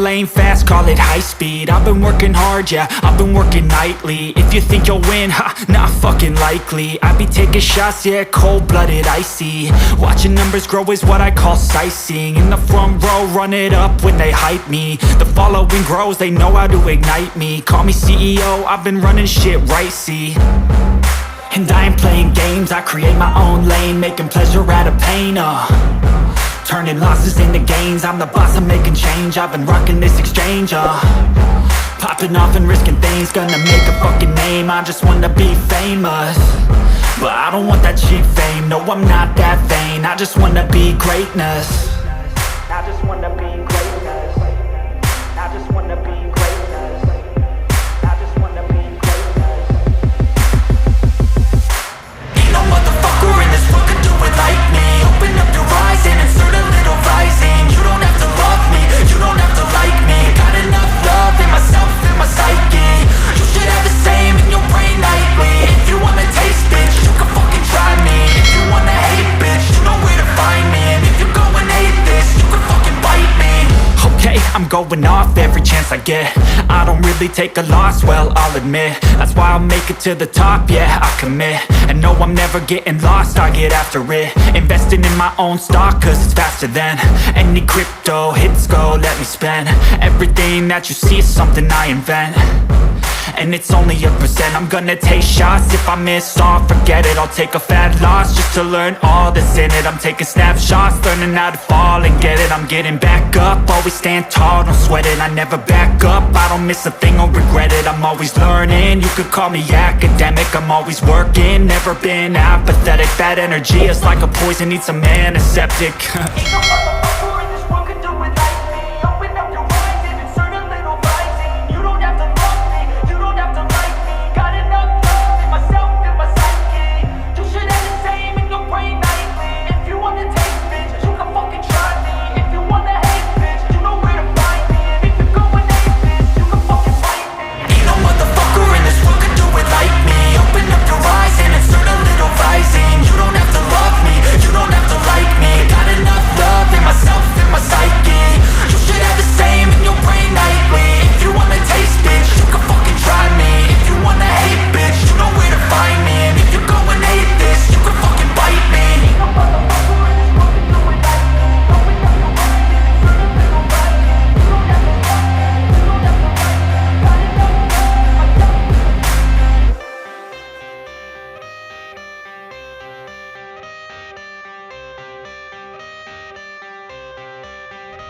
lane fast, call it high speed. I've been working hard, yeah, I've been working nightly. If you think you'll win, ha, not fucking likely. I be taking shots, yeah, cold-blooded, icy. Watching numbers grow is what I call sightseeing. In the front row, run it up when they hype me. The following grows, they know how to ignite me. Call me CEO, I've been running shit right, see. And I ain't playing games, I create my own lane, making pleasure out of pain, turning losses into gains. I'm the boss, I'm making change. I've been rocking this exchange, popping off and risking things. Gonna make a fucking name, I just wanna be famous. But I don't want that cheap fame, no I'm not that vain. I just wanna be greatness. I just wanna be greatness. I just wanna be greatness. I just wanna be greatness. Ain't no motherfucker in this world could do it like me. Open up your eyes and insert a little rising. You don't have to love me, you don't have to like me. Got enough love in myself and my psyche. You should have the same in your brain nightly. If you wanna taste, bitch, you can fucking try me. If you wanna hate, bitch, you know where to find me. And if you go and hate this, you can fucking bite me. Okay, I'm going off every chance I get. I don't really take a loss, well, I'll admit. That's why I'll make it to the top, yeah, I commit. And no, I'm never getting lost, I get after it. Investing in my own stock, cause it's faster than any crypto hits go, let me spend. Everything that you see is something I invent. And it's only a percent. I'm gonna take shots. If I miss all, forget it. I'll take a fat loss just to learn all that's in it. I'm taking snapshots, learning how to fall and get it. I'm getting back up, always stand tall, don't sweat it. I never back up, I don't miss a thing or regret it. I'm always learning, you could call me academic. I'm always working, never been apathetic. Bad energy is like a poison, needs some antiseptic. Ain't no motherfucker in this world could do it like me. Open up your eyes and insert a little rising. You don't have to love me, you don't have to like me. Got enough love in myself and my psyche. You should have the same in your brain nightly. If you wanna taste, bitch, you can fucking try me. If you wanna hate, bitch, you know where to find me. And if you go and hate this, you can fucking fight me. Ain't no motherfucker in this world could do it like me. Open up your eyes and insert a little rising. You don't have to love me, you don't have to like me. Got enough love in myself and my psyche. You should have the same in your brain nightly. If you wanna taste, bitch, you can fucking try me. If you wanna hate, bitch, you know where to find me. And if you go and hate this, you can fucking bite me. Ain't no motherfucker in this world can do it like me. Open up your eyes and insert a little rising. You don't have to love me, you don't have to like me. Got enough love in myself.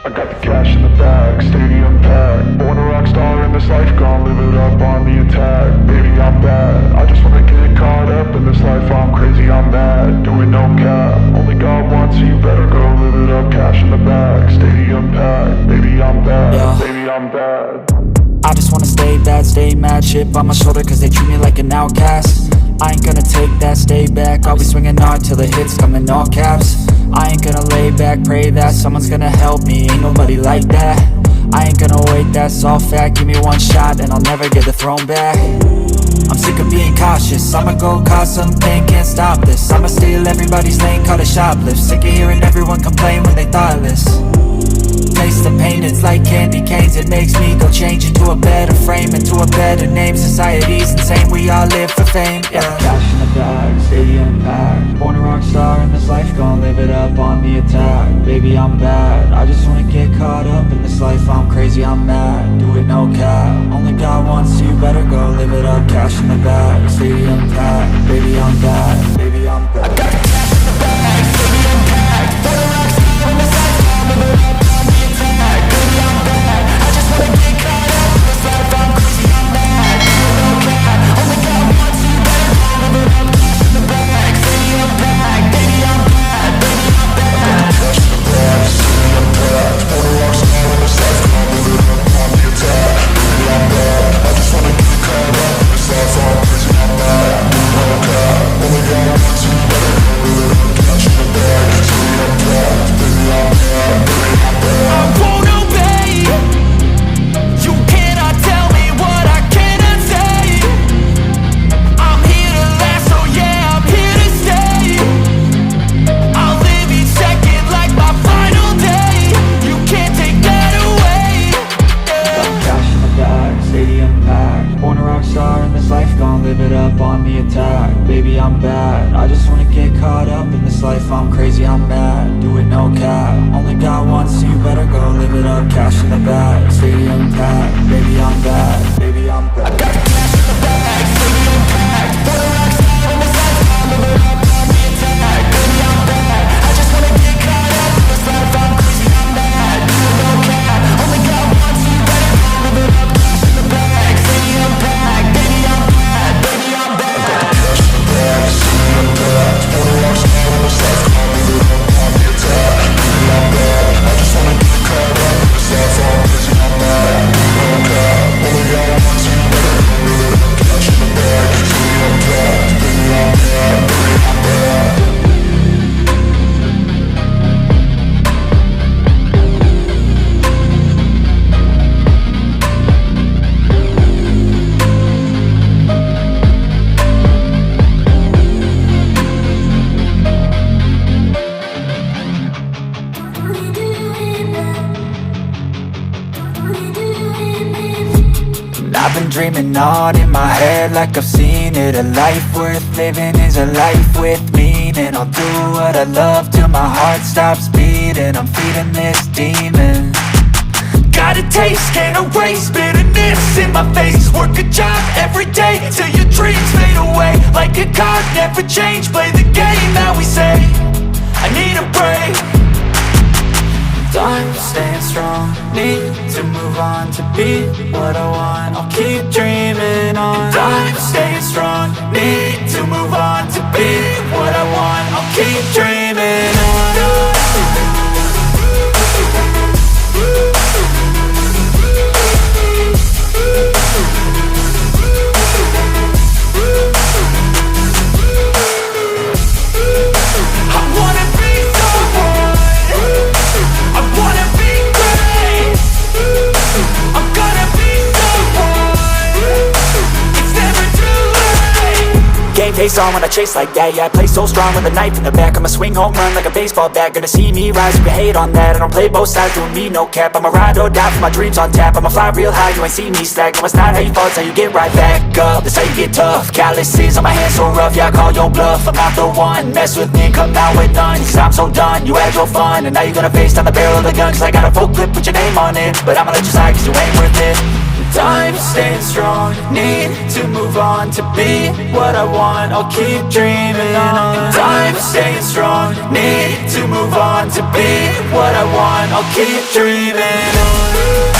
I got the cash in the bag, stadium packed. Born a rock star in this life, gon' live it up on the attack. Baby, I'm bad, I just wanna get caught up in this life. I'm crazy, I'm mad, doing no cap. Only God wants you, better go live it up. Cash in the bag, stadium packed. Baby, I'm bad, Yeah. baby, I'm bad. I just wanna stay bad, stay mad. Chip on my shoulder cause they treat me like an outcast. I ain't gonna take that, stay back. I'll be swinging hard till the hits come in all caps. I ain't gonna lay back, pray that someone's gonna help me. Ain't nobody like that. I ain't gonna wait, that's all fact. Give me one shot and I'll never get the throne back. I'm sick of being cautious, I'ma go cause something, can't stop this. I'ma steal everybody's lane, call it shoplift. Sick of hearing everyone complain when they thoughtless. Taste the pain, it's like candy canes. It makes me go change into a better frame, into a better name. Society's insane, we all live for fame, yeah. Cash in the bag, stadium packed. Born a rock star in this life, gon' live it up on the attack. Baby, I'm bad, I just wanna get caught up in this life. I'm crazy, I'm mad, do it no cap. Only God wants you, better go live it up. Cash in the bag, stadium packed. Baby, I'm bad, baby, I'm bad. I got the cash in the bag, stadium packed. Born a rock star in this life, gon' live it up. Baby, I'm bad, I just wanna get caught up in this life. I'm crazy, I'm mad, do it no cap. Only God wants you, better go live it up. Cash in the bag, stadium packed. Baby, I'm bad, baby, I'm bad. Cash in the bag, stadium packed. Born a rock star in this life, gon' live it up on the attack. Baby, I'm bad, I just wanna get caught up in this life. I'm crazy, I'm mad, do it no cap. Only God Born a rock star in this life, gon' live it up on the attack. Baby, I'm bad, I just wanna get caught up in this life. I'm crazy, I'm mad, do it no cap. Only got one, so you better go live it up. Cash in the bag, stadium packed. Baby, I'm bad, baby, I'm bad. I got cash in the bag, stadium packed. Born a rock star in this life, gon' live it up on the attack. Baby, I'm bad, I just wanna get caught up in this life. I'm crazy, I'm mad, do it no cap. Only got one, so you better go live it up. Cash in the bag, stadium packed. Baby, I'm bad, baby, I'm bad. I got cash in the bag, stadium packed. Born a rock star in this life, gon' live it up on the attack. Baby, I'm bad, I just wanna get caught up in this life. I'm crazy, I'm mad, do it no cap. Only got one, so you better go live it up. Cash in the bag, stadium packed. Baby, I'm bad, baby, I'm bad. I've been dreaming on in my head like I've seen it. A life worth living is a life with meaning. I'll do what I love till my heart stops beating. I'm feeding this demon. Got a taste, can't erase bitterness in my face. Work a job every day till your dreams fade away. Like a card, never change, play the game that we say. I need a break. I'm staying strong, need to move on to be what I want. I'll keep dreaming on. I'm staying strong, need to move on to be what I want. I'll keep dreaming on. Face on when I chase like that, yeah, I play so strong with a knife in the back. I'ma swing home run like a baseball bat. Gonna see me rise, you can hate on that. I don't play both sides, doing me no cap. I'ma ride or die for my dreams on tap. I'ma fly real high, you ain't see me slack. No, it's not how you fall, it's how you get right back up. That's how you get tough, calluses on my hands so rough. Yeah, I call your bluff, I'm not the one. Mess with me, come out with none. Cause I'm so done, you had your fun. And now you're gonna face down the barrel of the gun. Cause I got a full clip, put your name on it. But I'ma let you slide cause you ain't worth it. I'm staying strong, need to move on to be what I want. I'll keep dreaming on. I'm staying strong, need to move on to be what I want. I'll keep dreaming on.